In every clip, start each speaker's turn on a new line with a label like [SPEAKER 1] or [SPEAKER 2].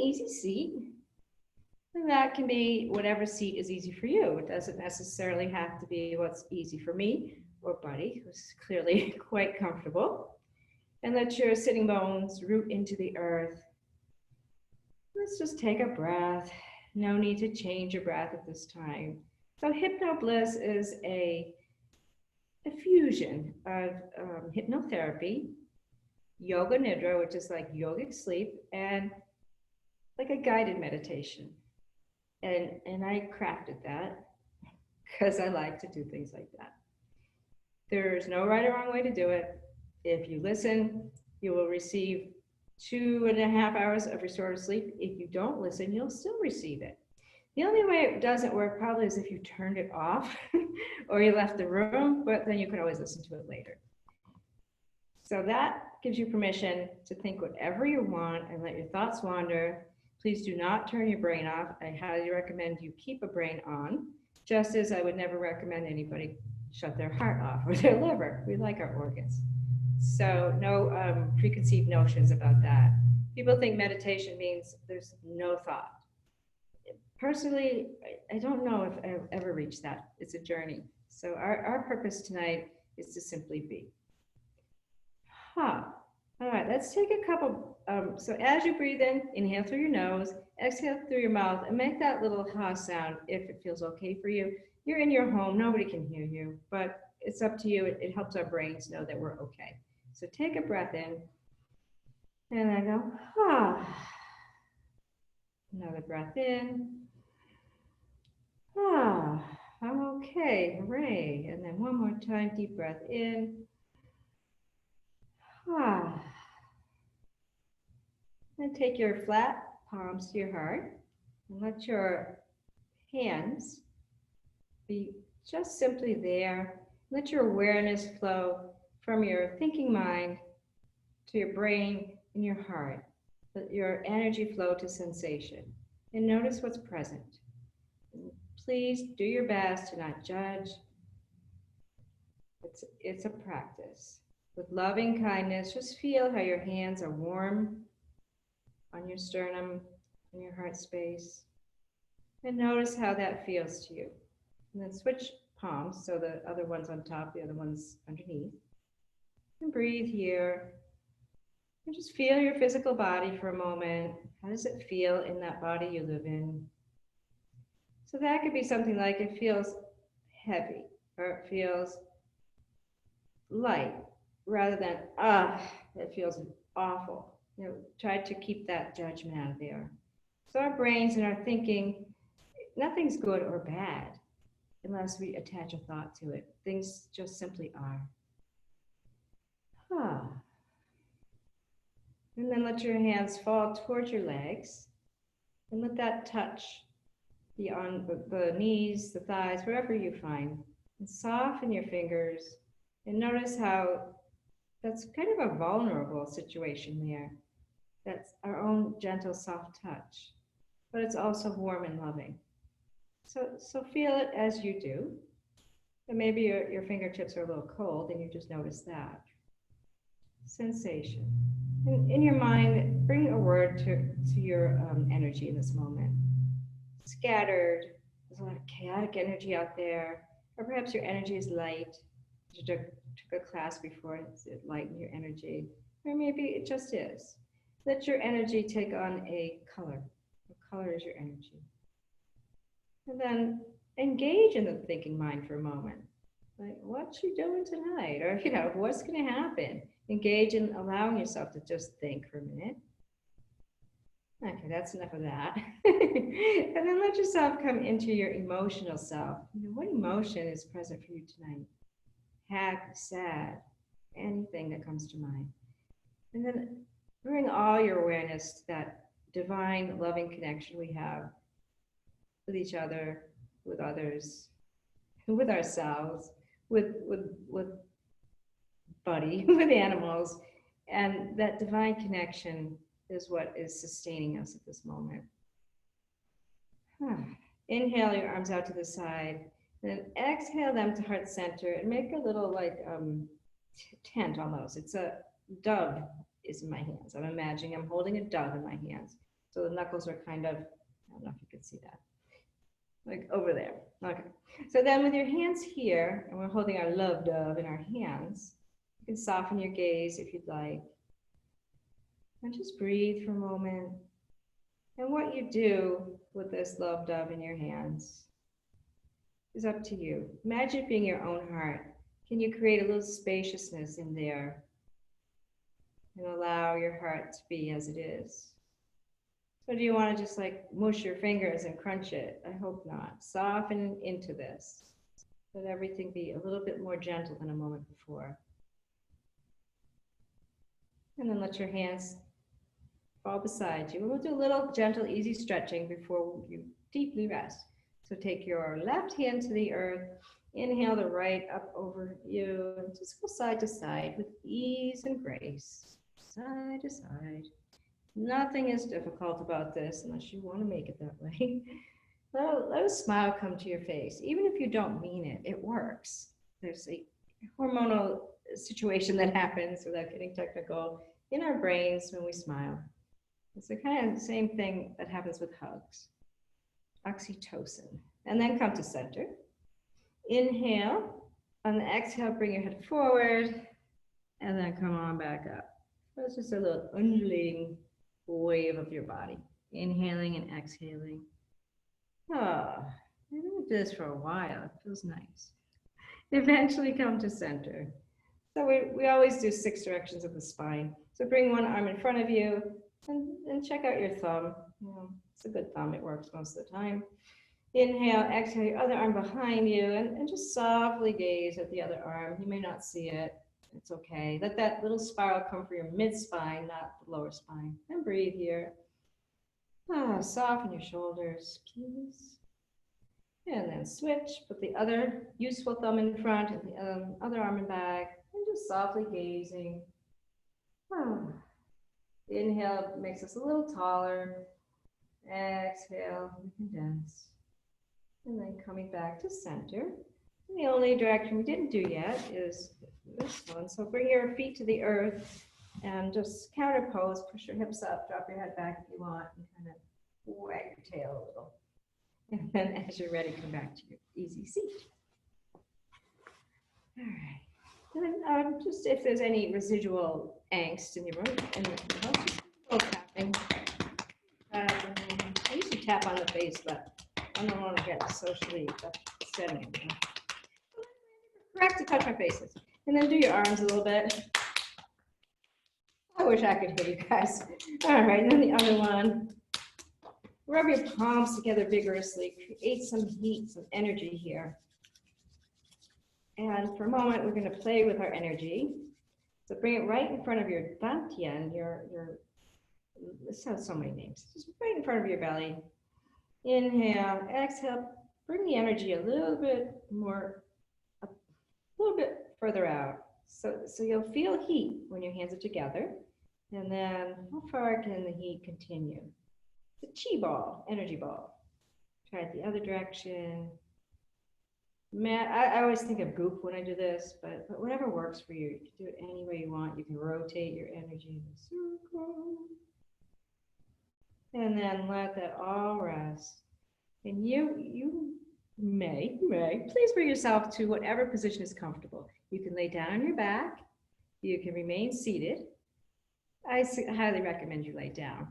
[SPEAKER 1] easy seat. And that can be whatever seat is easy for you. It doesn't necessarily have to be what's easy for me or Buddy, who's clearly quite comfortable. And let your sitting bones root into the earth. Let's just take a breath. No need to change your breath at this time. So HypnoBliss is a fusion of hypnotherapy, yoga Nidra, which is like yogic sleep, and like a guided meditation. And I crafted that because I like to do things like that. There's no right or wrong way to do it. If you listen, you will receive 2.5 hours of restorative sleep. If you don't listen, you'll still receive it. The only way it doesn't work probably is if you turned it off or you left the room, but then you can always listen to it later. So that gives you permission to think whatever you want and let your thoughts wander. Please do not turn your brain off. I highly recommend you keep a brain on, just as I would never recommend anybody shut their heart off or their liver. We like our organs. So no preconceived notions about that. People think meditation means there's no thought. Personally, I don't know if I've ever reached that. It's a journey. So our purpose tonight is to simply be. All right, let's take a couple. So as you breathe in, inhale through your nose, exhale through your mouth, and make that little ha sound if it feels okay for you. You're in your home, nobody can hear you, but it's up to you. It helps our brains know that we're okay. So take a breath in, and then go, ah. Another breath in. Ah, I'm okay, hooray. And then one more time, deep breath in. Ah. And take your flat palms to your heart and let your hands be just simply there. Let your awareness flow from your thinking mind to your brain and your heart. Let your energy flow to sensation and notice what's present. Please do your best to not judge. It's a practice. With loving kindness, just feel how your hands are warm on your sternum, in your heart space, and notice how that feels to you. And then switch palms, so the other one's on top, the other one's underneath. And breathe here. And just feel your physical body for a moment. How does it feel in that body you live in? So that could be something like it feels heavy, or it feels light, rather than, it feels awful. You know, try to keep that judgment out of there. So our brains and our thinking, nothing's good or bad unless we attach a thought to it. Things just simply are. And then let your hands fall towards your legs and let that touch on the knees, the thighs, wherever you find. And soften your fingers and notice how that's kind of a vulnerable situation there. That's our own gentle, soft touch, but it's also warm and loving. So feel it as you do. And maybe your fingertips are a little cold and you just notice that. Sensation. And in your mind, bring a word to your energy in this moment. Scattered, there's a lot of chaotic energy out there, or perhaps your energy is light. You took a class before, it lightened your energy, or maybe it just is. Let your energy take on a color. What color is your energy? And then engage in the thinking mind for a moment. Like, what's you doing tonight? Or, what's going to happen? Engage in allowing yourself to just think for a minute. Okay, that's enough of that. And then let yourself come into your emotional self. What emotion is present for you tonight? Happy, sad, anything that comes to mind. And then bring all your awareness to that divine, loving connection we have with each other, with others, with ourselves, with Buddy, with animals. And that divine connection is what is sustaining us at this moment. Inhale your arms out to the side, then exhale them to heart center and make a little tent almost. It's a dove is in my hands. I'm imagining I'm holding a dove in my hands. So the knuckles are kind of, I don't know if you can see that, like over there. Okay. So then with your hands here, and we're holding our love dove in our hands, you can soften your gaze if you'd like. And just breathe for a moment. And what you do with this love dove in your hands is up to you. Imagine it being your own heart. Can you create a little spaciousness in there and allow your heart to be as it is? So do you want to just like mush your fingers and crunch it? I hope not. Soften into this. Let everything be a little bit more gentle than a moment before. And then let your hands fall beside you. We'll do a little gentle, easy stretching before you deeply rest. So take your left hand to the earth. Inhale the right up over you. And just go side to side with ease and grace. Side to side. Nothing is difficult about this unless you want to make it that way. Let a smile come to your face. Even if you don't mean it, it works. There's a hormonal situation that happens, without getting technical, in our brains when we smile. It's the kind of same thing that happens with hugs. Oxytocin. And then come to center. Inhale. On the exhale, bring your head forward. And then come on back up. So it's just a little undulating wave of your body. Inhaling and exhaling. Ah, I'm going to do this for a while. It feels nice. Eventually come to center. So we always do 6 directions of the spine. So bring one arm in front of you and check out your thumb. It's a good thumb. It works most of the time. Inhale, exhale, your other arm behind you, and just softly gaze at the other arm. You may not see it. It's okay. Let that little spiral come from your mid-spine, not the lower spine. And breathe here. Soften your shoulders, please. And then switch. Put the other useful thumb in front and the other arm in back. And just softly gazing. Inhale makes us a little taller. Exhale, we condense. And then coming back to center. And the only direction we didn't do yet is this one. So bring your feet to the earth and just counter pose. Push your hips up, drop your head back if you want, and kind of wag your tail a little. And then as you're ready, come back to your easy seat. All right. And then just if there's any residual angst in your room, and just a little tapping. I usually tap on the face, but I don't want to get socially upsetting. Correct to touch my faces. And then do your arms a little bit. I wish I could hear you guys. All right, and then the other one. Rub your palms together vigorously. Create some heat, some energy here. And for a moment, we're going to play with our energy. So bring it right in front of your dantian, this has so many names. Just right in front of your belly. Inhale, exhale. Bring the energy a little bit further out. So you'll feel heat when your hands are together. And then how far can the heat continue? It's a chi ball, energy ball. Try it the other direction. I always think of goop when I do this, but whatever works for you. You can do it any way you want. You can rotate your energy in a circle. And then let that all rest. And you may, please bring yourself to whatever position is comfortable. You can lay down on your back. You can remain seated. I highly recommend you lay down.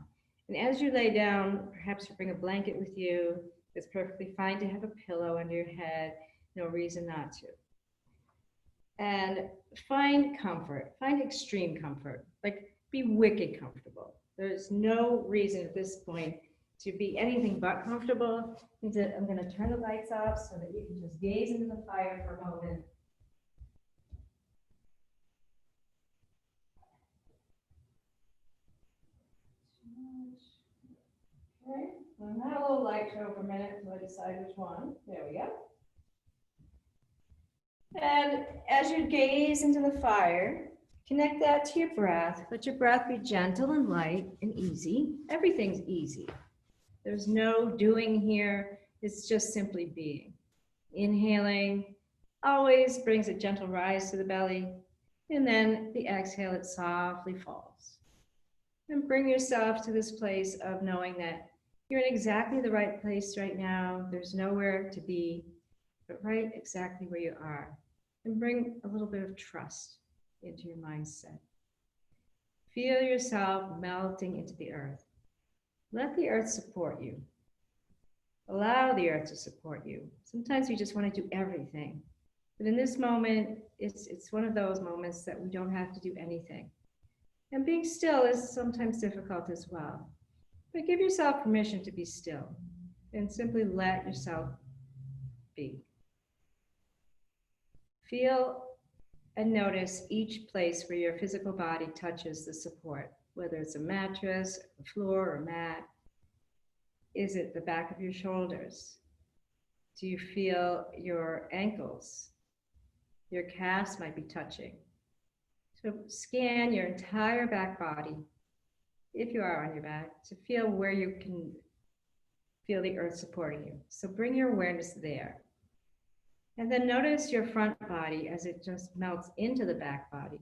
[SPEAKER 1] And as you lay down, perhaps you bring a blanket with you. It's perfectly fine to have a pillow under your head. No reason not to. And find comfort, find extreme comfort, like be wicked comfortable. There's no reason at this point to be anything but comfortable. I'm going to turn the lights off so that you can just gaze into the fire for a moment. Okay, I'm going to have a little light show for a minute until I decide which one. There we go. And as you gaze into the fire, connect that to your breath. Let your breath be gentle and light and easy. Everything's easy. There's no doing here. It's just simply being. Inhaling always brings a gentle rise to the belly. And then the exhale, it softly falls. And bring yourself to this place of knowing that you're in exactly the right place right now. There's nowhere to be, but right exactly where you are. And bring a little bit of trust into your mindset. Feel yourself melting into the earth. Let the earth support you. Allow the earth to support you. Sometimes we just want to do everything. But in this moment, it's one of those moments that we don't have to do anything. And being still is sometimes difficult as well. But give yourself permission to be still and simply let yourself be. Feel and notice each place where your physical body touches the support, whether it's a mattress, a floor, or a mat. Is it the back of your shoulders? Do you feel your ankles? Your calves might be touching. So scan your entire back body, if you are on your back, to feel where you can feel the earth supporting you. So bring your awareness there. And then notice your front body as it just melts into the back body.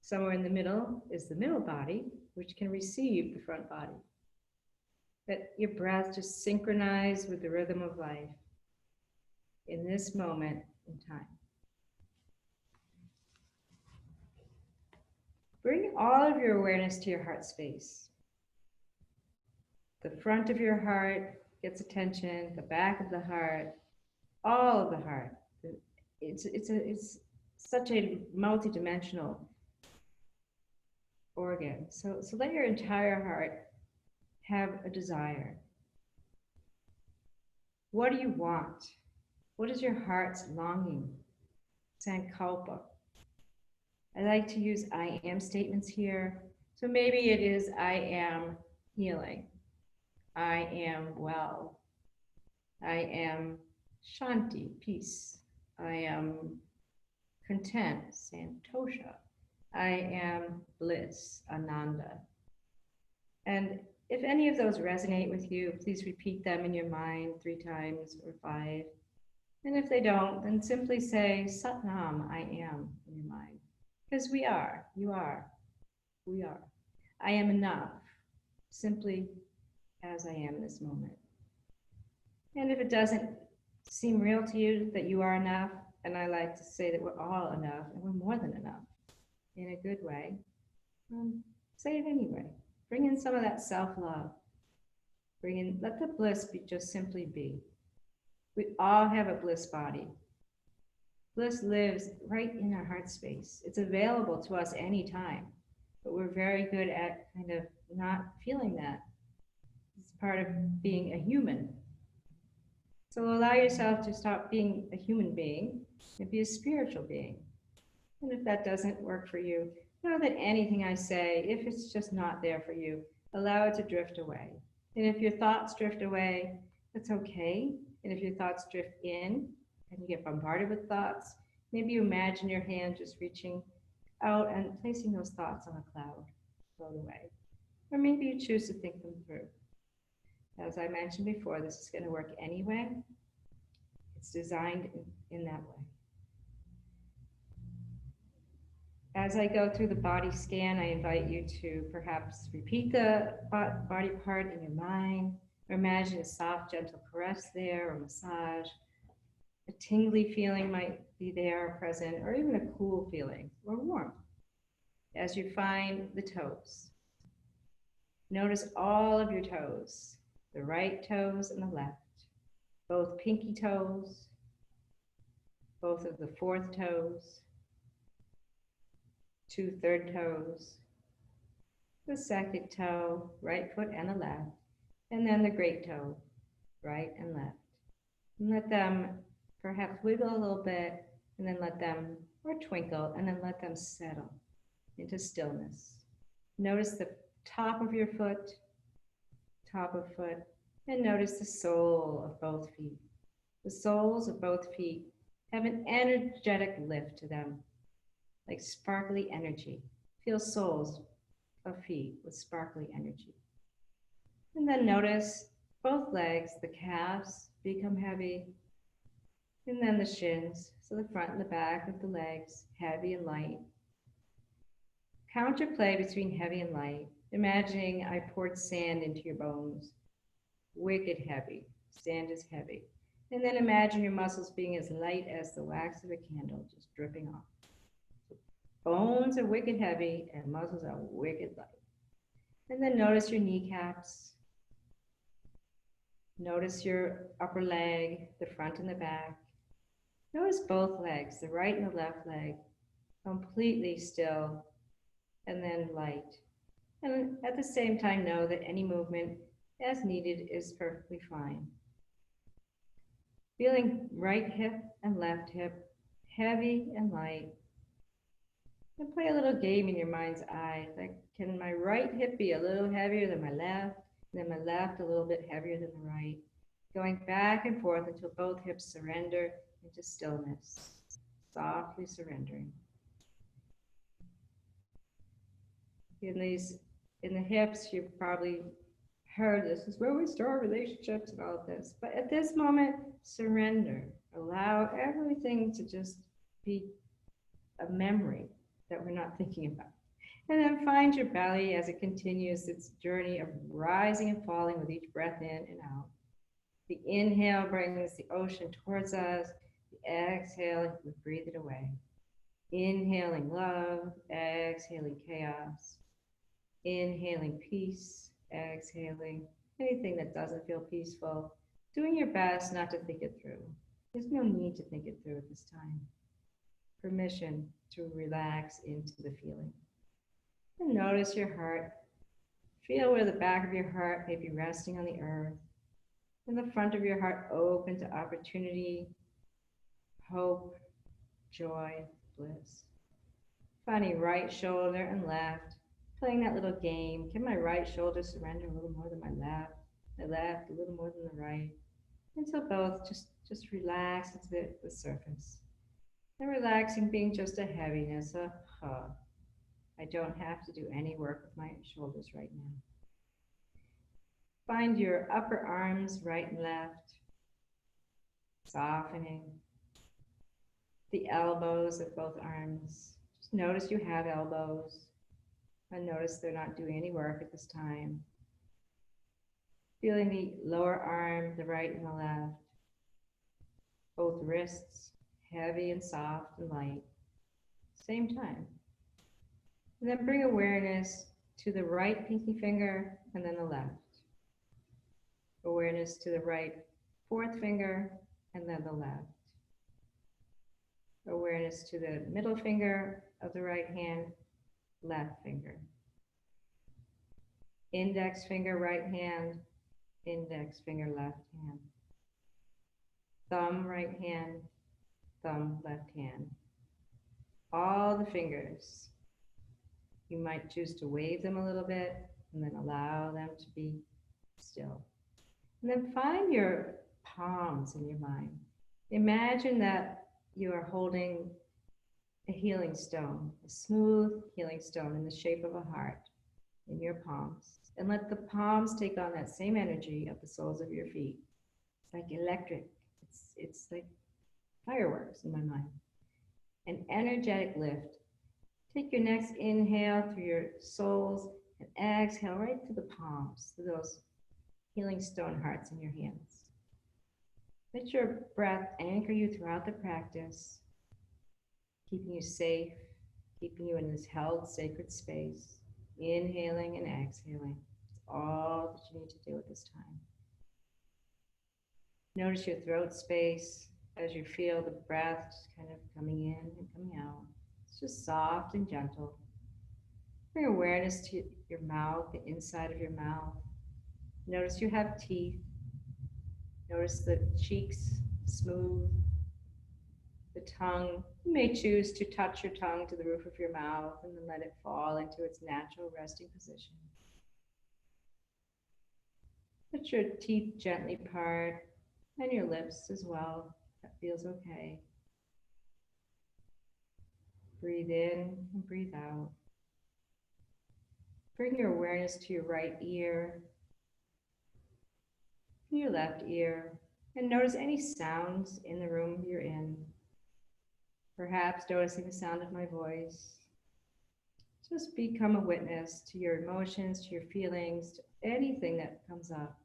[SPEAKER 1] Somewhere in the middle is the middle body, which can receive the front body. Let your breath just synchronize with the rhythm of life in this moment in time. Bring all of your awareness to your heart space. The front of your heart gets attention, the back of the heart, all of the heart. It's such a multidimensional organ. So let your entire heart have a desire. What do you want? What is your heart's longing? Sankalpa. I like to use I am statements here. So maybe it is I am healing. I am well. I am Shanti, peace. I am content, Santosha. I am bliss, Ananda. And if any of those resonate with you, please repeat them in your mind 3 times or 5. And if they don't, then simply say Satnam, I am, in your mind. Because we are, you are, we are. I am enough, simply as I am in this moment. And if it doesn't seem real to you that you are enough, and I like to say that we're all enough, and we're more than enough, in a good way, say it anyway. Bring in some of that self-love. Let the bliss be just simply be. We all have a bliss body. Bliss lives right in our heart space. It's available to us anytime, but we're very good at kind of not feeling that. It's part of being a human. So allow yourself to stop being a human being and be a spiritual being. And if that doesn't work for you, know that anything I say, if it's just not there for you, allow it to drift away. And if your thoughts drift away, that's okay. And if your thoughts drift in and you get bombarded with thoughts, maybe you imagine your hand just reaching out and placing those thoughts on a cloud, float away. Or maybe you choose to think them through. As I mentioned before, this is going to work anyway. It's designed in that way. As I go through the body scan, I invite you to perhaps repeat the body part in your mind, or imagine a soft, gentle caress there, or massage. A tingly feeling might be there, present, or even a cool feeling, or warmth. As you find the toes, notice all of your toes, the right toes and the left, both pinky toes, both of the 4th toes, 2 third toes, the 2nd toe, right foot and the left, and then the great toe, right and left. And let them perhaps wiggle a little bit, and then let them, or twinkle, and then let them settle into stillness. Notice the top of your foot, and notice the sole of both feet. The soles of both feet have an energetic lift to them, like sparkly energy. Feel soles of feet with sparkly energy. And then notice both legs, the calves become heavy, and then the shins, so the front and the back of the legs, heavy and light. Counterplay between heavy and light. imagining I poured sand into your bones, wicked heavy. Sand is heavy. And then imagine your muscles being as light as the wax of a candle, just dripping off. Bones are wicked heavy and muscles are wicked light. And then notice your kneecaps. Notice your upper leg, the front and the back. Notice both legs, the right and the left leg, completely still and then light. And at the same time, know that any movement as needed is perfectly fine. Feeling right hip and left hip, heavy and light. And play a little game in your mind's eye. Like, can my right hip be a little heavier than my left? And then my left a little bit heavier than the right. Going back and forth until both hips surrender into stillness. Softly surrendering. In the hips, you've probably heard this is where we start relationships and all of this. But at this moment, surrender. Allow everything to just be a memory that we're not thinking about. And then find your belly as it continues its journey of rising and falling with each breath in and out. The inhale brings the ocean towards us. The exhale, we breathe it away. Inhaling love, exhaling chaos. Inhaling peace, exhaling anything that doesn't feel peaceful. Doing your best not to think it through. There's no need to think it through at this time. Permission to relax into the feeling. And notice your heart. Feel where the back of your heart may be resting on the earth. And the front of your heart open to opportunity, hope, joy, bliss. Finding right shoulder and left. Playing that little game. Can my right shoulder surrender a little more than my left a little more than the right, until both just relax into the surface. And relaxing being just a heaviness, a huh. I don't have to do any work with my shoulders right now. Find your upper arms, right and left, softening. The elbows of both arms. Just notice you have elbows. And notice they're not doing any work at this time. Feeling the lower arm, the right and the left. Both wrists, heavy and soft and light. Same time. And then bring awareness to the right pinky finger and then the left. Awareness to the right fourth finger and then the left. Awareness to the middle finger of the right hand, left finger. Index finger, right hand, index finger, left hand. Thumb, right hand, thumb, left hand. All the fingers. You might choose to wave them a little bit and then allow them to be still. And then find your palms in your mind. Imagine that you are holding a healing stone, a smooth healing stone in the shape of a heart in your palms. And let the palms take on that same energy of the soles of your feet. It's like electric. It's like fireworks in my mind. An energetic lift. Take your next inhale through your soles and exhale right to the palms, to those healing stone hearts in your hands. Let your breath anchor you throughout the practice, keeping you safe, keeping you in this held sacred space, inhaling and exhaling. It's all that you need to do at this time. Notice your throat space as you feel the breath just kind of coming in and coming out. It's just soft and gentle. Bring awareness to your mouth, the inside of your mouth. Notice you have teeth. Notice the cheeks smooth. The tongue, you may choose to touch your tongue to the roof of your mouth and then let it fall into its natural resting position. Let your teeth gently part and your lips as well. That feels okay. Breathe in and breathe out. Bring your awareness to your right ear, your left ear, and notice any sounds in the room you're in. Perhaps noticing the sound of my voice, Just become a witness to your emotions, to your feelings, to anything that comes up,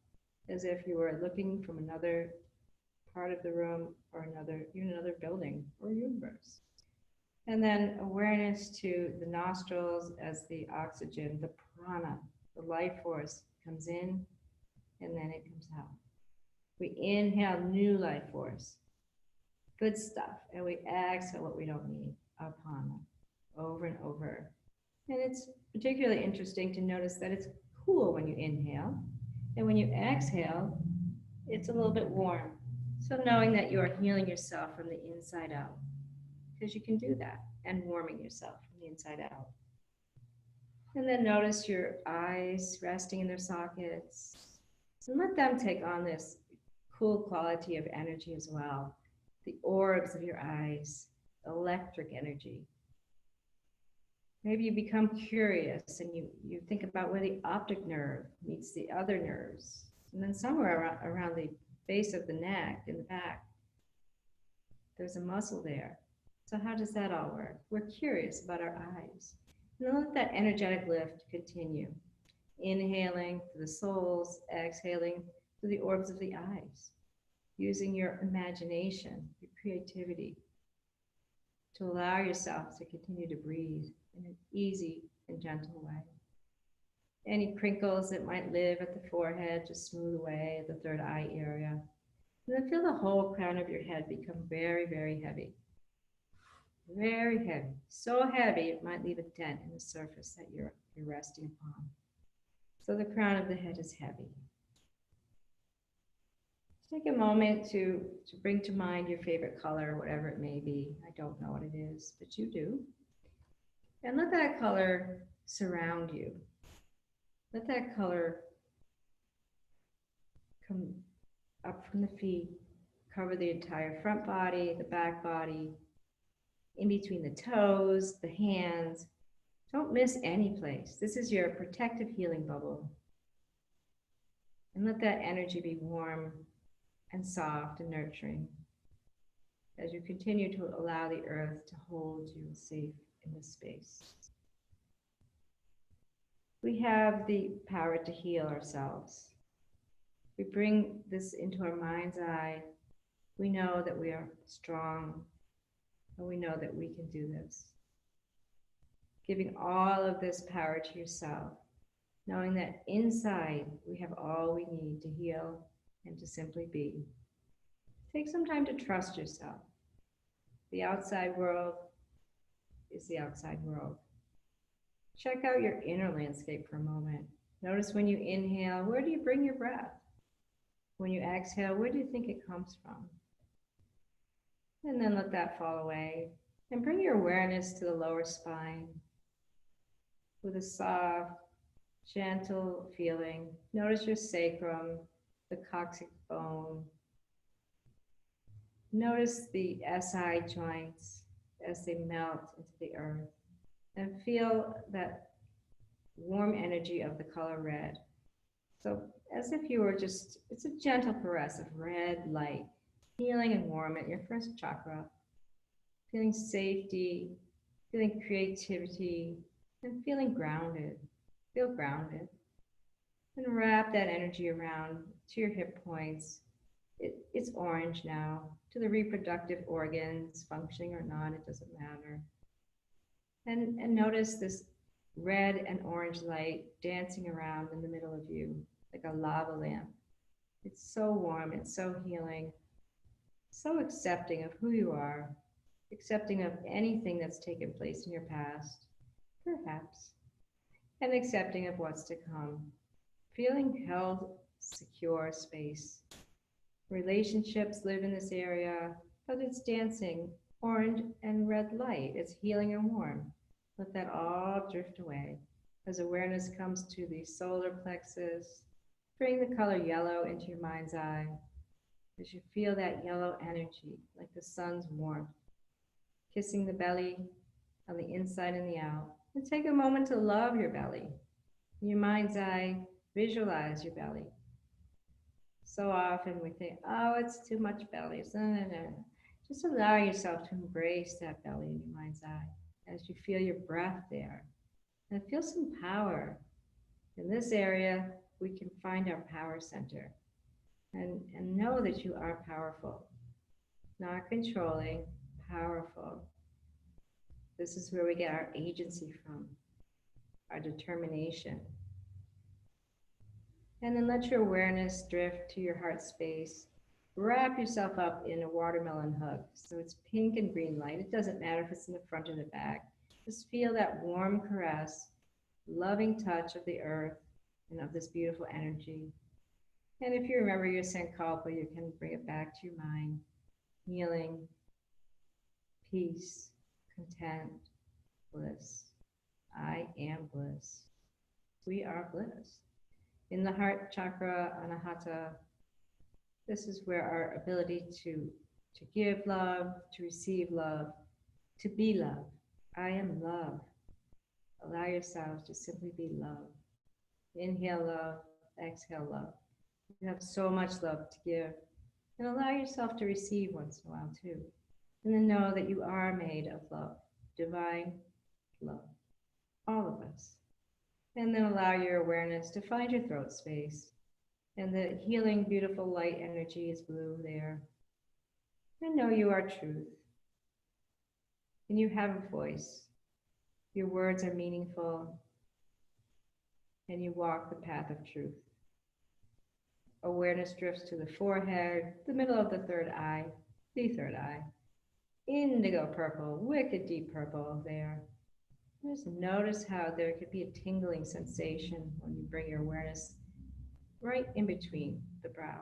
[SPEAKER 1] as if you were looking from another part of the room or even another building or universe. And then awareness to the nostrils as the oxygen, the prana, the life force comes in and then it comes out. We inhale new life force, good stuff, and we exhale what we don't need, apana, over and over. And it's particularly interesting to notice that it's cool when you inhale, and when you exhale, it's a little bit warm. So knowing that you are healing yourself from the inside out, because you can do that, and warming yourself from the inside out. And then notice your eyes resting in their sockets, and let them take on this cool quality of energy as well. The orbs of your eyes, electric energy. Maybe you become curious and you think about where the optic nerve meets the other nerves. And then somewhere around the base of the neck, in the back, there's a muscle there. So how does that all work? We're curious about our eyes. And let that energetic lift continue. Inhaling to the soles, exhaling to the orbs of the eyes. Using your imagination, your creativity, to allow yourself to continue to breathe in an easy and gentle way. Any crinkles that might live at the forehead, just smooth away at the third eye area. And then feel the whole crown of your head become very, very heavy. Very heavy. So heavy it might leave a dent in the surface that you're resting upon. So the crown of the head is heavy. Take a moment to bring to mind your favorite color, whatever it may be. I don't know what it is, but you do. And let that color surround you. Let that color come up from the feet, cover the entire front body, the back body, in between the toes, the hands. Don't miss any place. This is your protective healing bubble. And let that energy be warm and soft and nurturing as you continue to allow the earth to hold you safe in this space. We have the power to heal ourselves. We bring this into our mind's eye. We know that we are strong, and we know that we can do this. Giving all of this power to yourself, knowing that inside we have all we need to heal and to simply be. Take some time to trust yourself. The outside world is the outside world. Check out your inner landscape for a moment. Notice when you inhale, where do you bring your breath? When you exhale, where do you think it comes from? And then let that fall away. And bring your awareness to the lower spine with a soft, gentle feeling. Notice your sacrum, the coccyx bone. Notice the SI joints as they melt into the earth. And feel that warm energy of the color red. So as if you were just, it's a gentle caress of red light, healing and warm at your first chakra. Feeling safety, feeling creativity, and feeling grounded. Feel grounded. And wrap that energy around to your hip points. It's orange now, to the reproductive organs, functioning or not, it doesn't matter. And notice this red and orange light dancing around in the middle of you, like a lava lamp. It's so warm, it's so healing, so accepting of who you are, accepting of anything that's taken place in your past, perhaps, and accepting of what's to come. Feeling held, secure space. Relationships live in this area, but it's dancing, orange and red light. It's healing and warm. Let that all drift away. As awareness comes to the solar plexus, bring the color yellow into your mind's eye. As you feel that yellow energy, like the sun's warmth, kissing the belly on the inside and the out. And take a moment to love your belly. In your mind's eye, visualize your belly. So often we think, oh, it's too much belly. No. Just allow yourself to embrace that belly in your mind's eye as you feel your breath there. And feel some power. In this area, we can find our power center and know that you are powerful, not controlling, powerful. This is where we get our agency from, our determination. And then let your awareness drift to your heart space. Wrap yourself up in a watermelon hug. So it's pink and green light. It doesn't matter if it's in the front or the back. Just feel that warm caress, loving touch of the earth and of this beautiful energy. And if you remember your Sankalpa, you can bring it back to your mind. Healing, peace, content, bliss. I am bliss. We are bliss. In the heart chakra, Anahata, this is where our ability to give love, to receive love, to be love. I am love. Allow yourselves to simply be love. Inhale love, exhale love. You have so much love to give. And allow yourself to receive once in a while too. And then know that you are made of love, divine love, all of us. And then allow your awareness to find your throat space. And the healing, beautiful light energy is blue there. And know you are truth. And you have a voice. Your words are meaningful. And you walk the path of truth. Awareness drifts to the forehead, the middle of the third eye, indigo purple, wicked deep purple there. Just notice how there could be a tingling sensation when you bring your awareness right in between the brow.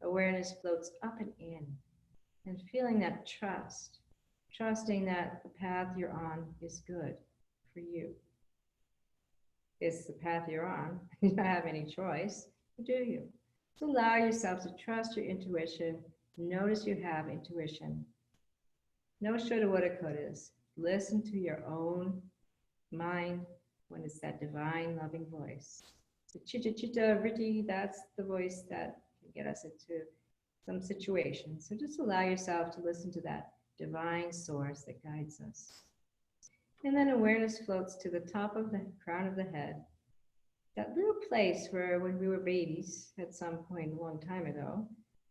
[SPEAKER 1] Awareness floats up and in, and feeling that trust, trusting that the path you're on is good for you. It's the path you're on. You don't have any choice, do you? So allow yourself to trust your intuition. Notice you have intuition. No shoulda, woulda, couldas. Listen to your own mind when it's that divine, loving voice. The chitta chitta vritti, that's the voice that can get us into some situations. So just allow yourself to listen to that divine source that guides us. And then awareness floats to the top of the crown of the head. That little place where when we were babies at some point a long time ago,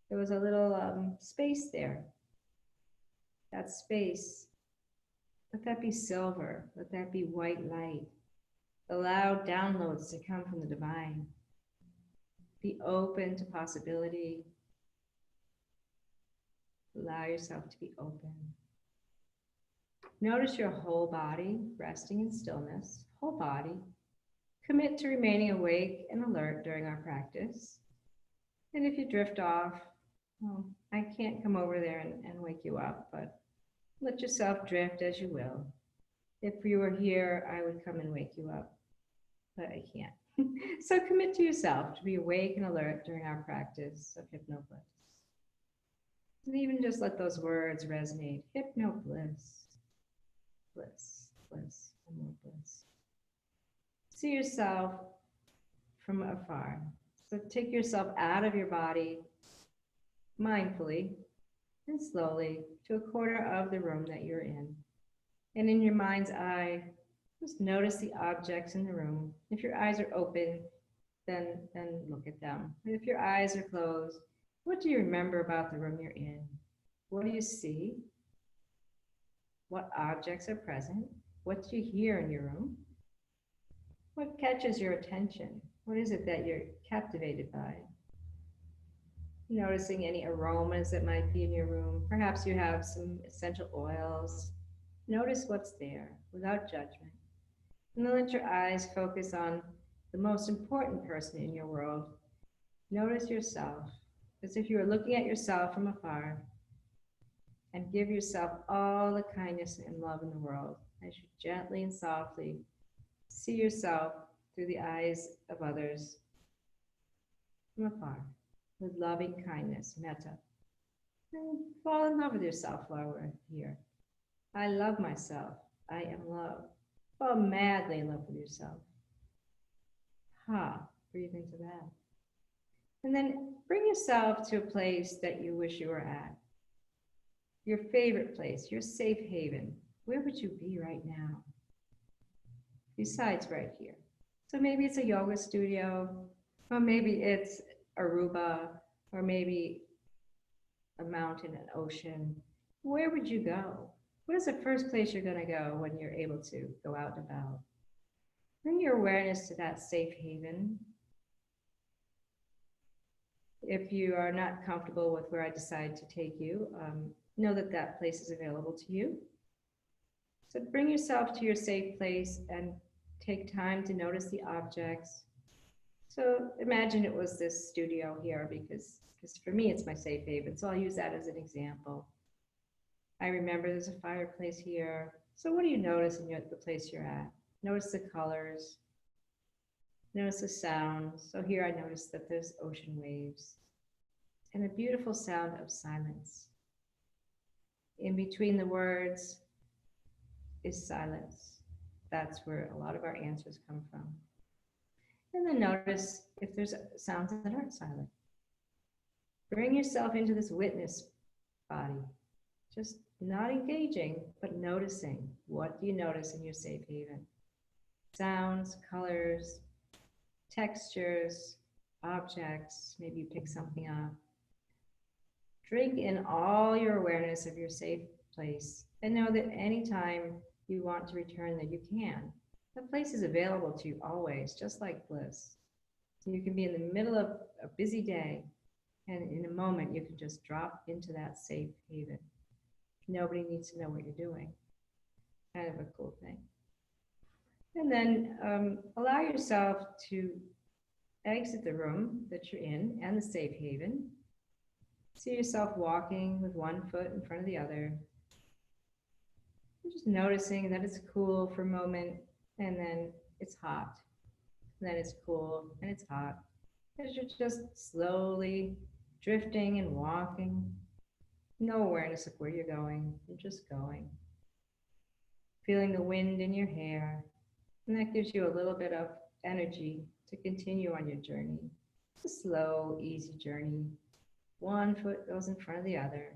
[SPEAKER 1] there was a little space there. That space, let that be silver, let that be white light. Allow downloads to come from the divine. Be open to possibility. Allow yourself to be open. Notice your whole body resting in stillness, whole body. Commit to remaining awake and alert during our practice. And if you drift off, well, I can't come over there and wake you up, but let yourself drift as you will. If you were here, I would come and wake you up, but I can't. So commit to yourself to be awake and alert during our practice of HypnoBliss. And even just let those words resonate. HypnoBliss, bliss, bliss, and more bliss. See yourself from afar. So take yourself out of your body mindfully and slowly to a corner of the room that you're in. And in your mind's eye, just notice the objects in the room. If your eyes are open, then look at them. And if your eyes are closed, what do you remember about the room you're in? What do you see? What objects are present? What do you hear in your room? What catches your attention? What is it that you're captivated by? Noticing any aromas that might be in your room. Perhaps you have some essential oils. Notice what's there without judgment. And then let your eyes focus on the most important person in your world. Notice yourself as if you were looking at yourself from afar, and give yourself all the kindness and love in the world as you gently and softly see yourself through the eyes of others from afar with loving kindness, metta. And fall in love with yourself while we're here. I love myself. I am love. Fall madly in love with yourself. Breathe into that. And then bring yourself to a place that you wish you were at. Your favorite place, your safe haven. Where would you be right now? besides right here. So maybe it's a yoga studio, or maybe it's Aruba, or maybe a mountain, an ocean. Where would you go? What is the first place you're going to go when you're able to go out and about? Bring your awareness to that safe haven. If you are not comfortable with where I decide to take you, know that that place is available to you. So bring yourself to your safe place and take time to notice the objects. So imagine it was this studio here because for me, it's my safe haven. So I'll use that as an example. I remember there's a fireplace here. So what do you notice in the place you're at? Notice the colors. Notice the sounds. So here I notice that there's ocean waves and a beautiful sound of silence. In between the words is silence. That's where a lot of our answers come from. And then notice if there's sounds that aren't silent. Bring yourself into this witness body. Just not engaging, but noticing. What do you notice in your safe haven? Sounds, colors, textures, objects. Maybe you pick something up. Drink in all your awareness of your safe place and know that anytime you want to return there, you can. The place is available to you always, just like bliss. So you can be in the middle of a busy day, and in a moment, you can just drop into that safe haven. Nobody needs to know what you're doing. Kind of a cool thing. And then allow yourself to exit the room that you're in and the safe haven. See yourself walking with one foot in front of the other. You're just noticing that it's cool for a moment, and then it's hot. And then it's cool, and it's hot. As you're just slowly drifting and walking. No awareness of where you're going. You're just going. Feeling the wind in your hair. And that gives you a little bit of energy to continue on your journey. It's a slow, easy journey. One foot goes in front of the other.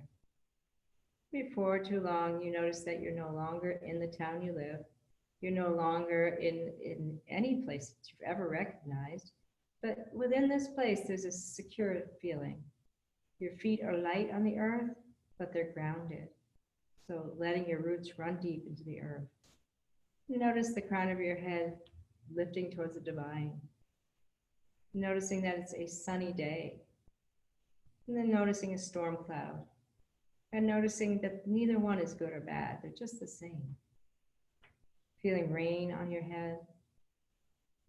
[SPEAKER 1] Before too long, you notice that you're no longer in the town you live. You're no longer in any place that you've ever recognized. But within this place, there's a secure feeling. Your feet are light on the earth, but they're grounded. So letting your roots run deep into the earth. Notice the crown of your head lifting towards the divine. Noticing that it's a sunny day. And then noticing a storm cloud. And noticing that neither one is good or bad. They're just the same. Feeling rain on your head.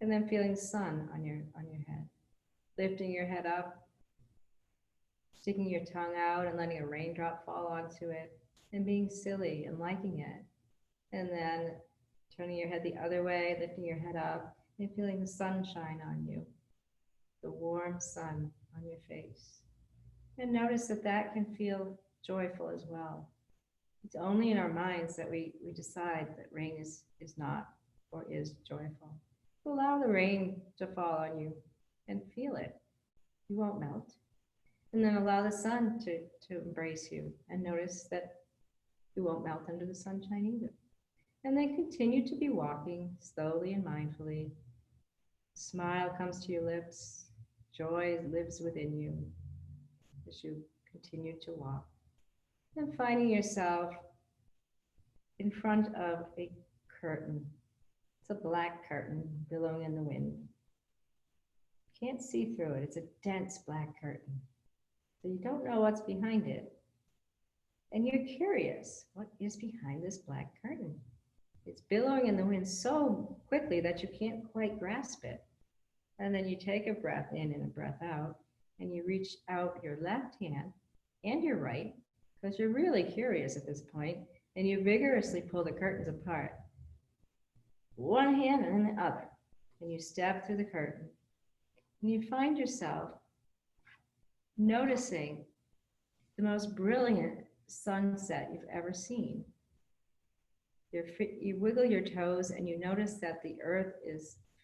[SPEAKER 1] And then feeling sun on your head. Lifting your head up. Sticking your tongue out and letting a raindrop fall onto it. And being silly and liking it. And then turning your head the other way, lifting your head up, and feeling the sunshine on you. The warm sun on your face. And notice that that can feel joyful as well. It's only in our minds that we decide that rain is not or is joyful. Allow the rain to fall on you and feel it. You won't melt. And then allow the sun to embrace you and notice that you won't melt under the sunshine either. And then continue to be walking slowly and mindfully. Smile comes to your lips. Joy lives within you as you continue to walk. And finding yourself in front of a curtain. It's a black curtain billowing in the wind. Can't see through it. It's a dense black curtain. So you don't know what's behind it. And you're curious, what is behind this black curtain? It's billowing in the wind so quickly that you can't quite grasp it. And then you take a breath in and a breath out, and you reach out your left hand and your right, because you're really curious at this point, and you vigorously pull the curtains apart. One hand and then the other, and you step through the curtain. And you find yourself noticing the most brilliant sunset you've ever seen. You wiggle your toes and you notice that the earth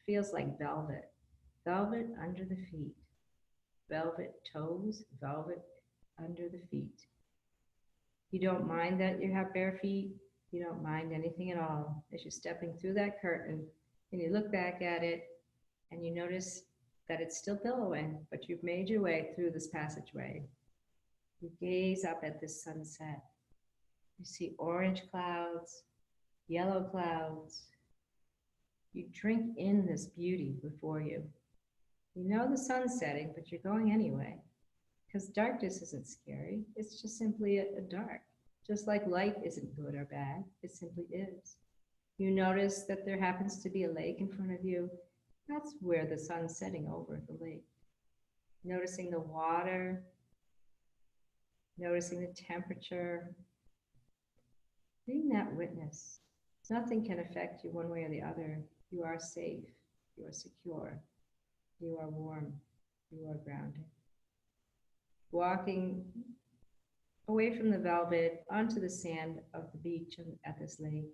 [SPEAKER 1] feels like velvet. Velvet under the feet. Velvet toes, velvet under the feet. You don't mind that you have bare feet. You don't mind anything at all as you're stepping through that curtain And you look back at it and you notice that it's still billowing, but you've made your way through this passageway. You gaze up at this sunset. You see orange clouds, yellow clouds. You drink in this beauty before you. You know the sun's setting, but you're going anyway. Because darkness isn't scary. It's just simply a dark. Just like light isn't good or bad, it simply is. You notice that there happens to be a lake in front of you. That's where the sun's setting over the lake. Noticing the water, noticing the temperature, being that witness. Nothing can affect you one way or the other. You are safe, you are secure, you are warm, you are grounded. Walking away from the velvet onto the sand of the beach at this lake.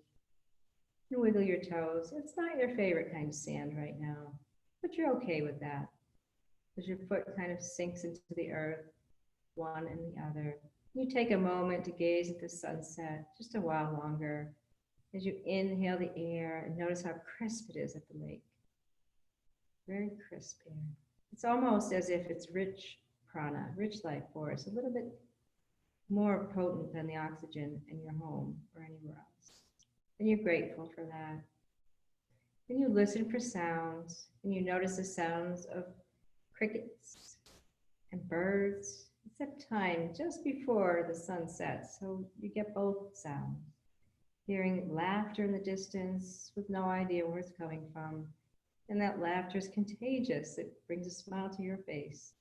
[SPEAKER 1] You wiggle your toes. It's not your favorite kind of sand right now, but you're okay with that. As your foot kind of sinks into the earth, one and the other. You take a moment to gaze at the sunset, just a while longer, as you inhale the air and notice how crisp it is at the lake. Very crisp air. It's almost as if it's rich prana, rich life force, a little bit more potent than the oxygen in your home or anywhere else. And you're grateful for that. Then you listen for sounds, and you notice the sounds of crickets and birds. It's that time just before the sun sets, so you get both sounds. Hearing laughter in the distance with no idea where it's coming from. And that laughter is contagious. It brings a smile to your face.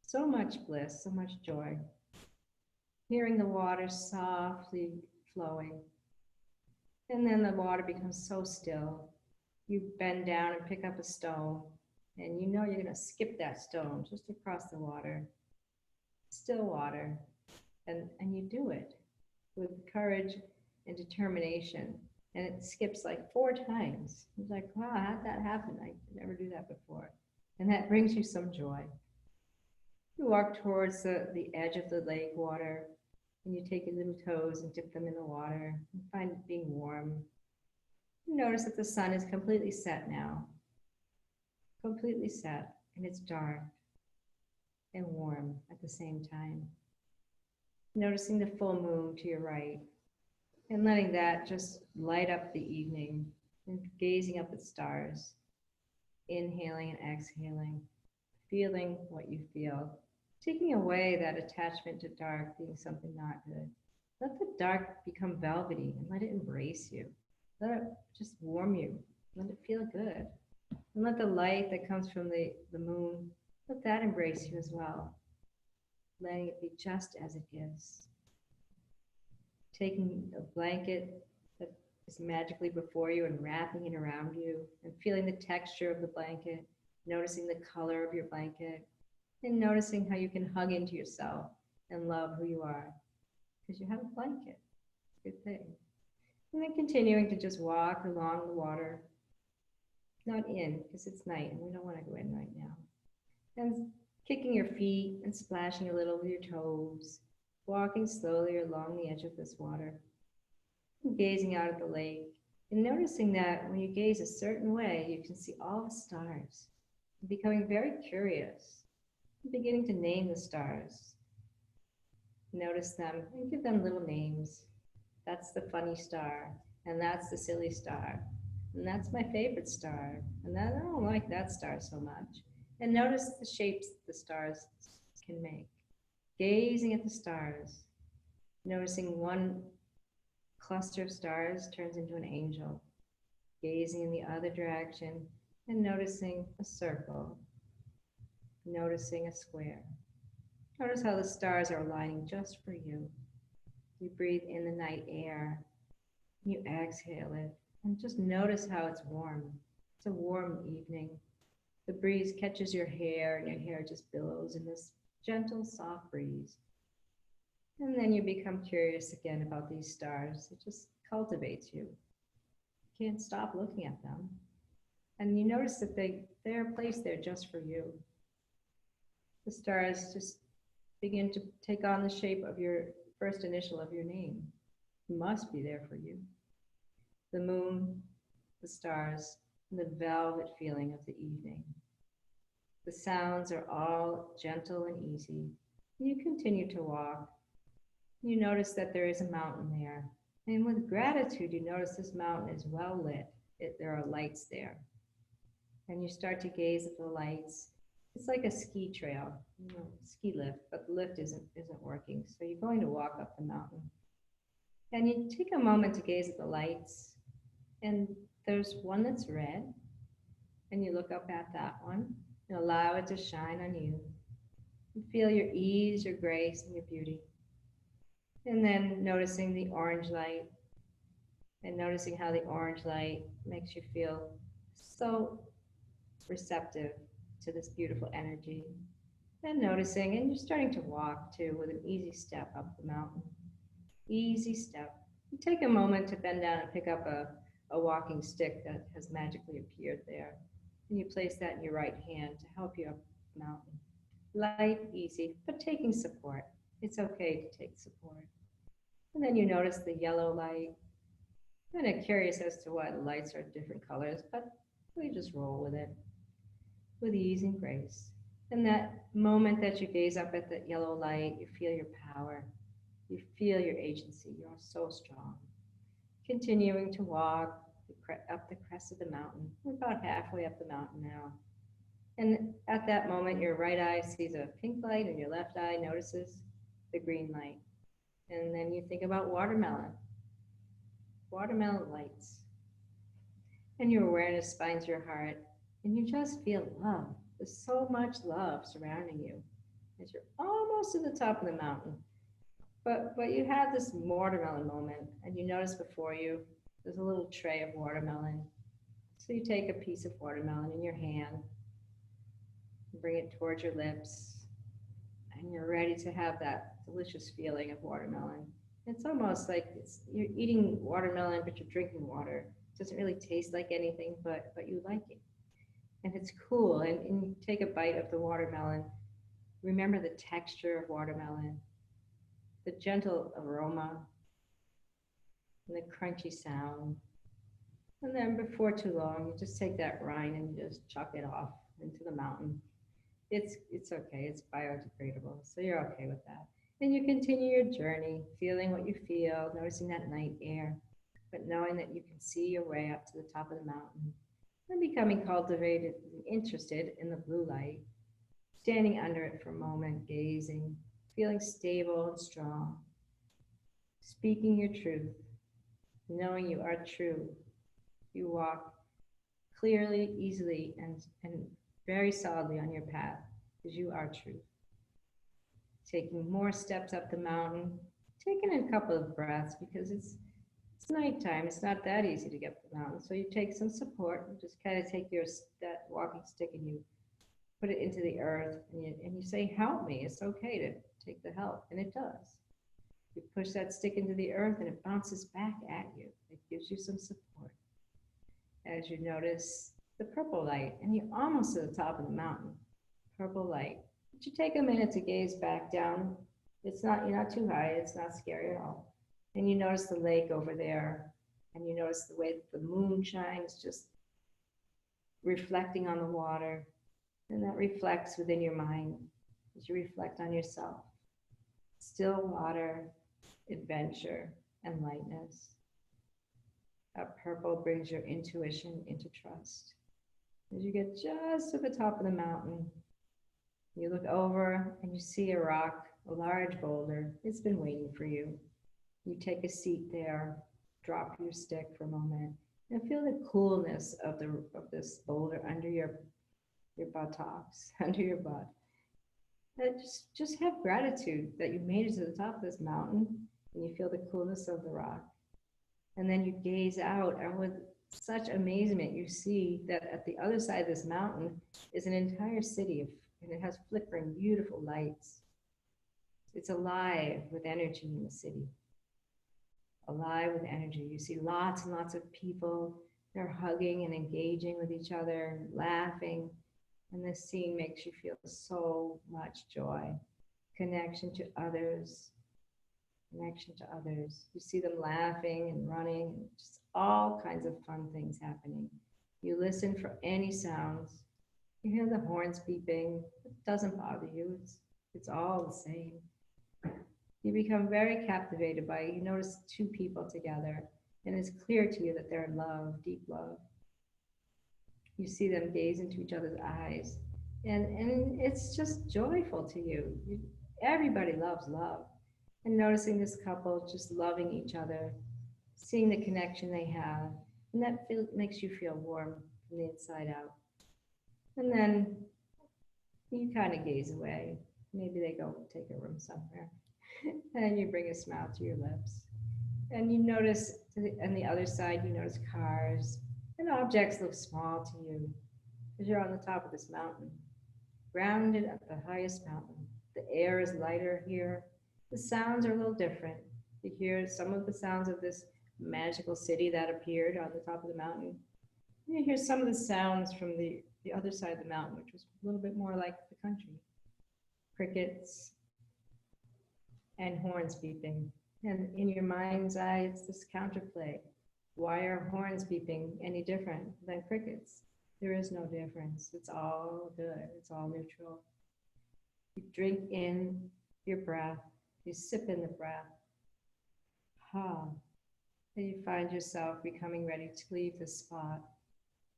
[SPEAKER 1] So much bliss, so much joy. Hearing the water softly flowing. And then the water becomes so still. You bend down and pick up a stone, and you know you're going to skip that stone just across the water. Still water. And you do it with courage and determination. And it skips like 4 times. It's like, wow, how'd that happen? I could never do that before. And that brings you some joy. You walk towards the edge of the lake water, and you take your little toes and dip them in the water and find it being warm. You notice that the sun is completely set now. Completely set, and it's dark and warm at the same time. Noticing the full moon to your right, and letting that just light up the evening and gazing up at stars, inhaling and exhaling, feeling what you feel, taking away that attachment to dark being something not good. Let the dark become velvety and let it embrace you. Let it just warm you. Let it feel good. And let the light that comes from the moon, let that embrace you as well. Letting it be just as it is. Taking a blanket that is magically before you and wrapping it around you and feeling the texture of the blanket, noticing the color of your blanket, and noticing how you can hug into yourself and love who you are because you have a blanket. It's a good thing. And then continuing to just walk along the water, not in because it's night and we don't want to go in right now. And kicking your feet and splashing a little with your toes, walking slowly along the edge of this water, and gazing out at the lake, and noticing that when you gaze a certain way, you can see all the stars, and becoming very curious, and beginning to name the stars. Notice them and give them little names. That's the funny star, and that's the silly star, and that's my favorite star, and I don't like that star so much. And notice the shapes the stars can make. Gazing at the stars, noticing one cluster of stars turns into an angel, gazing in the other direction and noticing a circle, noticing a square. Notice how the stars are aligning just for you. You breathe in the night air, you exhale it, and just notice how it's warm. It's a warm evening. The breeze catches your hair and your hair just billows in this gentle, soft breeze. And then you become curious again about these stars. It just cultivates you. You can't stop looking at them. And you notice that they're placed there just for you. The stars just begin to take on the shape of your first initial of your name. It must be there for you. The moon, the stars, and the velvet feeling of the evening. The sounds are all gentle and easy. You continue to walk. You notice that there is a mountain there. And with gratitude, you notice this mountain is well lit. There are lights there. And you start to gaze at the lights. It's like a ski trail, ski lift, but the lift isn't working. So you're going to walk up the mountain. And you take a moment to gaze at the lights. And there's one that's red. And you look up at that one and allow it to shine on you. You feel your ease, your grace, and your beauty. And then noticing the orange light and noticing how the orange light makes you feel so receptive to this beautiful energy. Then noticing, and you're starting to walk too with an easy step up the mountain. Easy step. You take a moment to bend down and pick up a walking stick that has magically appeared there. And you place that in your right hand to help you up the mountain. Light, easy, but taking support. It's okay to take support. And then you notice the yellow light. I'm kind of curious as to why the lights are different colors, but we just roll with it with ease and grace. And that moment that you gaze up at that yellow light, you feel your power. You feel your agency. You're so strong. Continuing to walk up the crest of the mountain. We're about halfway up the mountain now. And at that moment, your right eye sees a pink light and your left eye notices the green light. And then you think about watermelon lights. And your awareness finds your heart and you just feel love. There's so much love surrounding you as you're almost to the top of the mountain. But you have this watermelon moment and you notice before you, there's a little tray of watermelon. So you take a piece of watermelon in your hand, bring it towards your lips, and you're ready to have that delicious feeling of watermelon. It's almost like you're eating watermelon, but you're drinking water. It doesn't really taste like anything, but you like it. And it's cool. And you take a bite of the watermelon. Remember the texture of watermelon, the gentle aroma, and the crunchy sound. And then before too long, you just take that rind and you just chuck it off into the mountain. It's okay, it's biodegradable, so you're okay with that. And you continue your journey, feeling what you feel, noticing that night air, but knowing that you can see your way up to the top of the mountain and becoming cultivated and interested in the blue light, standing under it for a moment, gazing, feeling stable and strong, speaking your truth, knowing you are true. You walk clearly, easily, and very solidly on your path because you are true. Taking more steps up the mountain, taking a couple of breaths because it's nighttime. It's not that easy to get up the mountain. So you take some support. You just kind of take that walking stick and you put it into the earth and you say, help me. It's okay to take the help. And it does. You push that stick into the earth and it bounces back at you. It gives you some support. As you notice the purple light, and you're almost to the top of the mountain. Purple light. But you take a minute to gaze back down. You're not too high. It's not scary at all. And you notice the lake over there, and you notice the way that the moon shines, just reflecting on the water, and that reflects within your mind as you reflect on yourself. Still water, adventure, and lightness. That purple brings your intuition into trust. As you get just to the top of the mountain, you look over and you see a rock, a large boulder. It's been waiting for you. You take a seat there, drop your stick for a moment, and feel the coolness of this boulder under your buttocks, under your butt. And just have gratitude that you made it to the top of this mountain and you feel the coolness of the rock. And then you gaze out, and with such amazement, you see that at the other side of this mountain is an entire city, and it has flickering, beautiful lights. It's alive with energy in the city. Alive with energy. You see lots and lots of people. They're hugging and engaging with each other, laughing. And this scene makes you feel so much joy, connection to others. Connection to others. You see them laughing and running, and just all kinds of fun things happening. You listen for any sounds. You hear the horns beeping. It doesn't bother you. It's all the same. You become very captivated by it. You notice two people together, and it's clear to you that they're in love, deep love. You see them gaze into each other's eyes, and it's just joyful to you. Everybody loves love. And noticing this couple just loving each other, seeing the connection they have, and that makes you feel warm from the inside out. And then you kind of gaze away. Maybe they go take a room somewhere. And you bring a smile to your lips. And you notice on the other side, you notice cars and objects look small to you because you're on the top of this mountain, grounded at the highest mountain. The air is lighter here. The sounds are a little different. You hear some of the sounds of this magical city that appeared on the top of the mountain. And you hear some of the sounds from the other side of the mountain, which was a little bit more like the country. Crickets and horns beeping. And in your mind's eye, it's this counterplay. Why are horns beeping any different than crickets? There is no difference. It's all good. It's all neutral. You drink in your breath. You sip in the breath. Ha. And you find yourself becoming ready to leave the spot.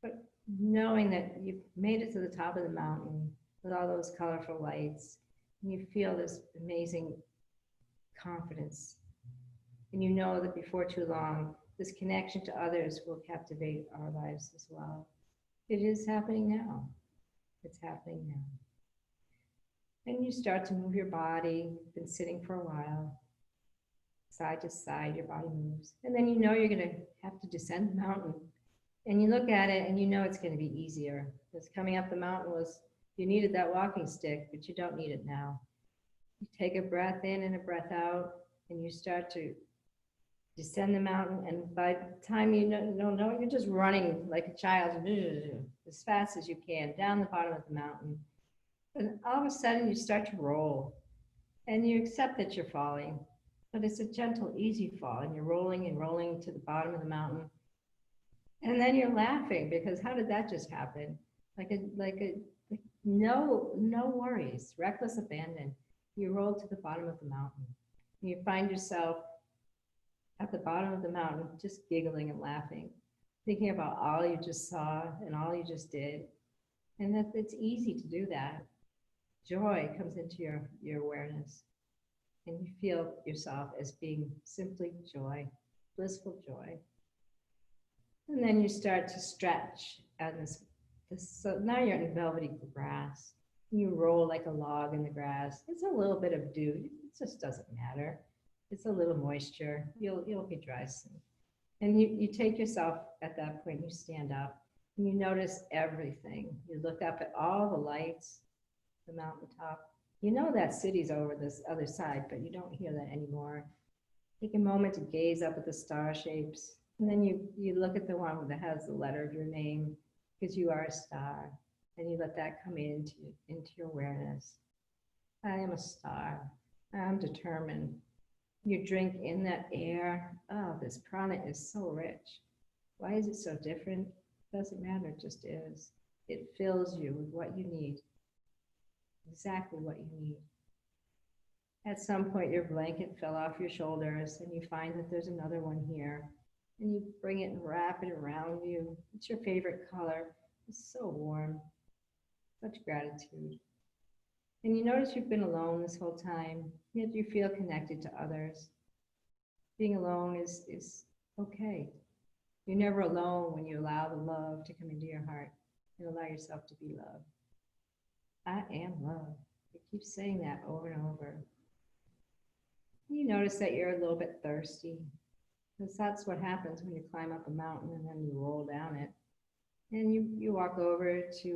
[SPEAKER 1] But knowing that you've made it to the top of the mountain with all those colorful lights, and you feel this amazing confidence. And you know that before too long, this connection to others will captivate our lives as well. It is happening now. It's happening now. And you start to move your body. You've been sitting for a while. Side to side, your body moves. And then you know you're going to have to descend the mountain. And you look at it and you know it's going to be easier. Because coming up the mountain was, you needed that walking stick, but you don't need it now. You take a breath in and a breath out, and you start to descend the mountain. And by the time you don't know, you're just running like a child as fast as you can down the bottom of the mountain. And all of a sudden you start to roll, and you accept that you're falling, but it's a gentle, easy fall, and you're rolling and rolling to the bottom of the mountain. And then you're laughing because how did that just happen? No worries, reckless abandon. You roll to the bottom of the mountain. And you find yourself at the bottom of the mountain, just giggling and laughing, thinking about all you just saw and all you just did. And that it's easy to do that. Joy comes into your awareness, and you feel yourself as being simply joy, blissful joy. And then you start to stretch on this so now you're in velvety grass. You roll like a log in the grass. It's a little bit of dew. It just doesn't matter. It's a little moisture. You'll be dry soon. And you take yourself at that point, you stand up, and you notice everything. You look up at all the lights, the mountaintop. You know that city's over this other side, but you don't hear that anymore. Take a moment to gaze up at the star shapes. And then you look at the one that has the letter of your name, because you are a star, and you let that come into your awareness. I am a star. I'm determined. You drink in that air. Oh, this prana is so rich. Why is it so different? Doesn't matter, it just is. It fills you with what you need. Exactly what you need. At some point, your blanket fell off your shoulders, and you find that there's another one here. And you bring it and wrap it around you. It's your favorite color. It's so warm. Such gratitude. And you notice you've been alone this whole time, yet you feel connected to others. Being alone is okay. You're never alone when you allow the love to come into your heart and allow yourself to be loved. I am love. You keep saying that over and over. You notice that you're a little bit thirsty, because that's what happens when you climb up a mountain and then you roll down it. And you walk over to,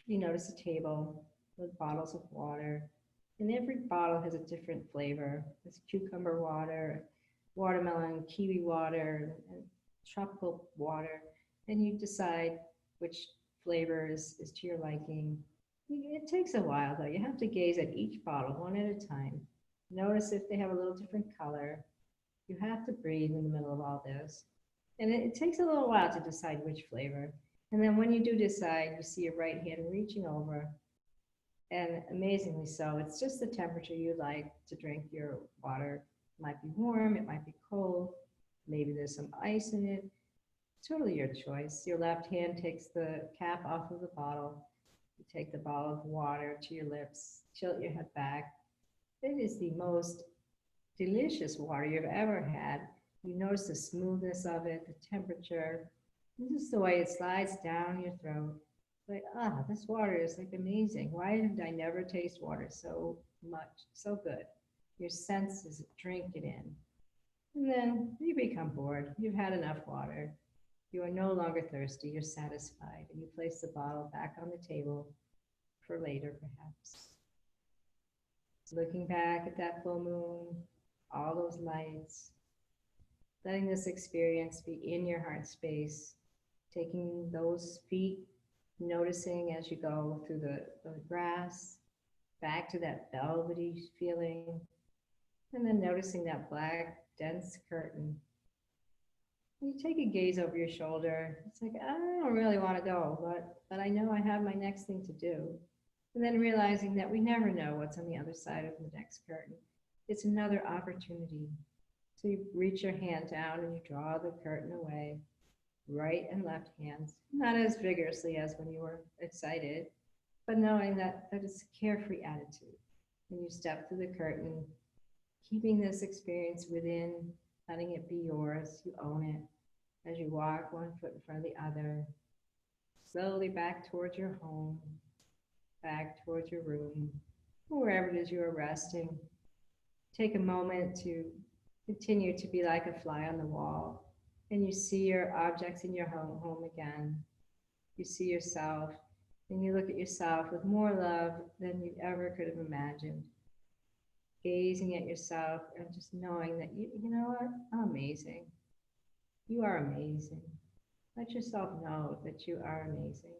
[SPEAKER 1] you notice a table with bottles of water. And every bottle has a different flavor. There's cucumber water, watermelon, kiwi water, and tropical water. And you decide which flavor is to your liking. It takes a while though. You have to gaze at each bottle one at a time. Notice if they have a little different color. You have to breathe in the middle of all this. And it takes a little while to decide which flavor. And then when you do decide, you see your right hand reaching over. And amazingly so, it's just the temperature you like to drink your water. It might be warm, it might be cold, maybe there's some ice in it. Totally your choice. Your left hand takes the cap off of the bottle. You take the bottle of water to your lips, tilt your head back. It is the most delicious water you've ever had. You notice the smoothness of it, the temperature, and just the way it slides down your throat. Like, this water is like amazing. Why did I never taste water so much, so good? Your senses drink it in. And then you become bored. You've had enough water. You are no longer thirsty. You're satisfied. And you place the bottle back on the table for later, perhaps. Looking back at that full moon, all those lights, letting this experience be in your heart space, taking those feet, noticing as you go through the grass, back to that velvety feeling, and then noticing that black, dense curtain. You take a gaze over your shoulder. It's like, I don't really want to go, but I know I have my next thing to do. And then realizing that we never know what's on the other side of the next curtain. It's another opportunity. So you reach your hand down and you draw the curtain away, right and left hands, not as vigorously as when you were excited, but knowing that it's a carefree attitude. When you step through the curtain, keeping this experience within, letting it be yours, you own it. As you walk one foot in front of the other, slowly back towards your home, back towards your room, or wherever it is you are resting. Take a moment to continue to be like a fly on the wall, and you see your objects in your home again. You see yourself, and you look at yourself with more love than you ever could have imagined. Gazing at yourself and just knowing that you know what, I'm amazing. You are amazing. Let yourself know that you are amazing.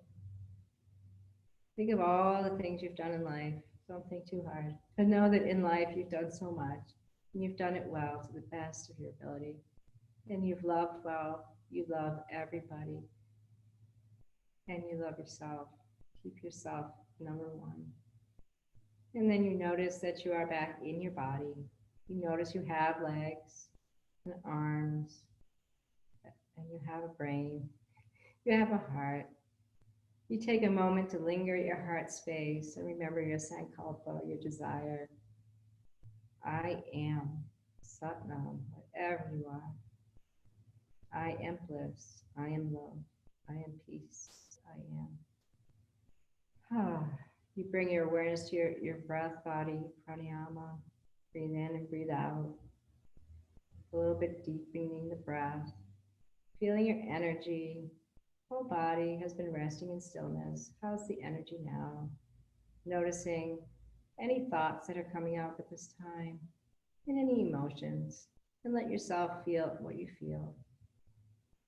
[SPEAKER 1] Think of all the things you've done in life. Don't think too hard. But know that in life you've done so much, and you've done it well to the best of your ability. And you've loved well. You love everybody. And you love yourself. Keep yourself number one. And then you notice that you are back in your body. You notice you have legs and arms, and you have a brain. You have a heart. You take a moment to linger at your heart space and remember your sankalpa, your desire. I am Satnam, whatever you are. I am bliss. I am love. I am peace. I am. You bring your awareness to your breath body, pranayama. Breathe in and breathe out. A little bit deepening the breath. Feeling your energy. Whole body has been resting in stillness. How's the energy now? Noticing any thoughts that are coming up at this time and any emotions. And let yourself feel what you feel.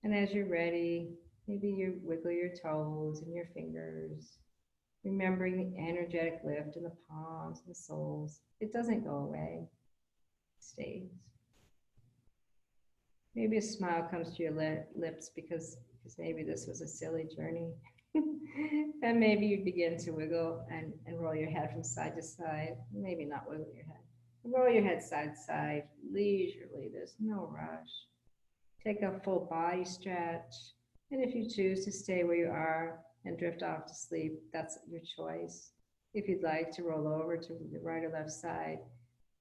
[SPEAKER 1] And as you're ready, maybe you wiggle your toes and your fingers, remembering the energetic lift in the palms and the soles. It doesn't go away. It stays. Maybe a smile comes to your lips because maybe this was a silly journey. And maybe you begin to wiggle and roll your head from side to side. Maybe not wiggle your head. Roll your head side to side, leisurely. There's no rush. Take a full body stretch. And if you choose to stay where you are and drift off to sleep, that's your choice. If you'd like to roll over to the right or left side,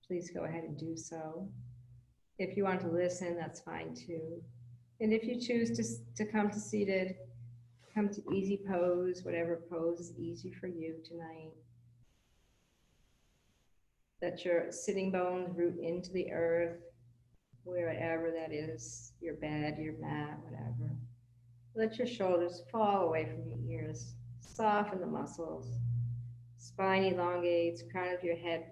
[SPEAKER 1] please go ahead and do so. If you want to listen, that's fine too. And if you choose to come to seated, come to easy pose, whatever pose is easy for you tonight. Let your sitting bones root into the earth, wherever that is, your bed, your mat, whatever. Let your shoulders fall away from your ears. Soften the muscles. Spine elongates, crown of your head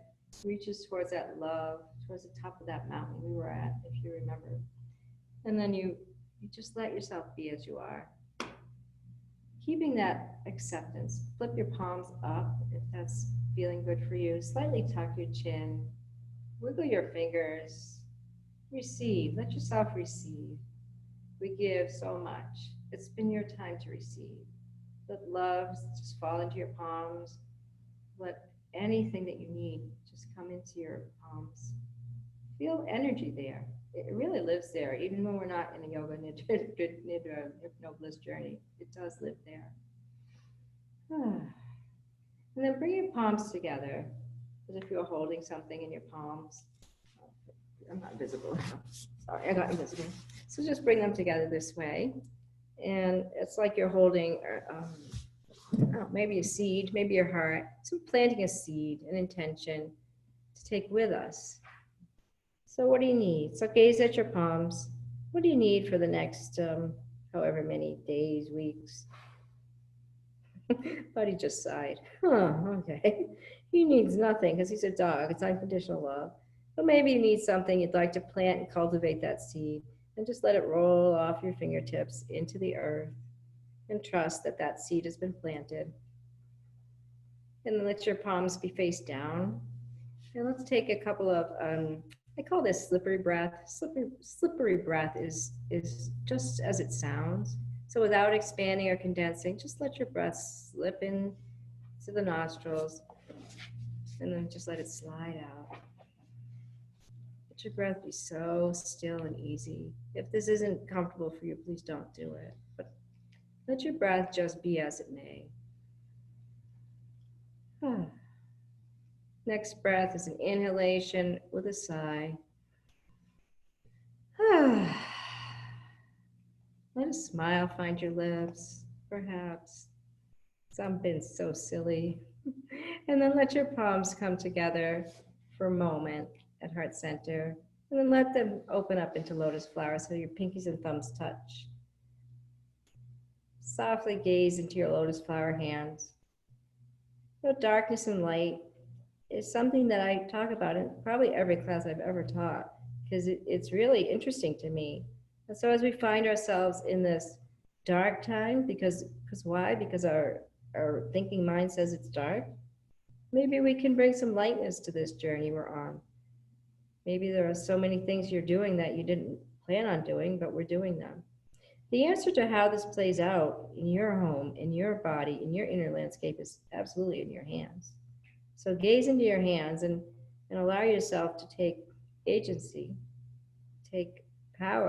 [SPEAKER 1] reaches towards that love, towards the top of that mountain we were at, if you remember. And then you just let yourself be as you are. Keeping that acceptance, flip your palms up if that's feeling good for you. Slightly tuck your chin. Wiggle your fingers. Receive. Let yourself receive. We give so much. It's been your time to receive. Let love just fall into your palms. Let anything that you need just come into your palms. Feel energy there. It really lives there, even when we're not in a yoga nidra hypnobliss journey. It does live there. And then bring your palms together as if you're holding something in your palms. I'm not visible. Sorry, I got invisible. So just bring them together this way. And it's like you're holding, maybe a seed, maybe your heart. So planting a seed, an intention to take with us. So what do you need? So gaze at your palms. What do you need for the next however many days, weeks? Buddy just sighed. Okay. He needs nothing because he's a dog. It's unconditional love. But maybe you need something you'd like to plant and cultivate that seed and just let it roll off your fingertips into the earth and trust that that seed has been planted. And then let your palms be face down. And let's take a couple of, I call this slippery breath. Slippery breath is just as it sounds. So without expanding or condensing, just let your breath slip in to the nostrils and then just let it slide out. Let your breath be so still and easy. If this isn't comfortable for you, please don't do it. But let your breath just be as it may. Next breath is an inhalation with a sigh. Let a smile find your lips, perhaps. Something so silly. And then let your palms come together for a moment at heart center. And then let them open up into lotus flowers so your pinkies and thumbs touch. Softly gaze into your lotus flower hands. Darkness and light is something that I talk about in probably every class I've ever taught because it's really interesting to me. And so as we find ourselves in this dark time, because why? Because our thinking mind says it's dark, maybe we can bring some lightness to this journey we're on. Maybe there are so many things you're doing that you didn't plan on doing, but we're doing them. The answer to how this plays out in your home, in your body, in your inner landscape is absolutely in your hands. So gaze into your hands and allow yourself to take agency, take power.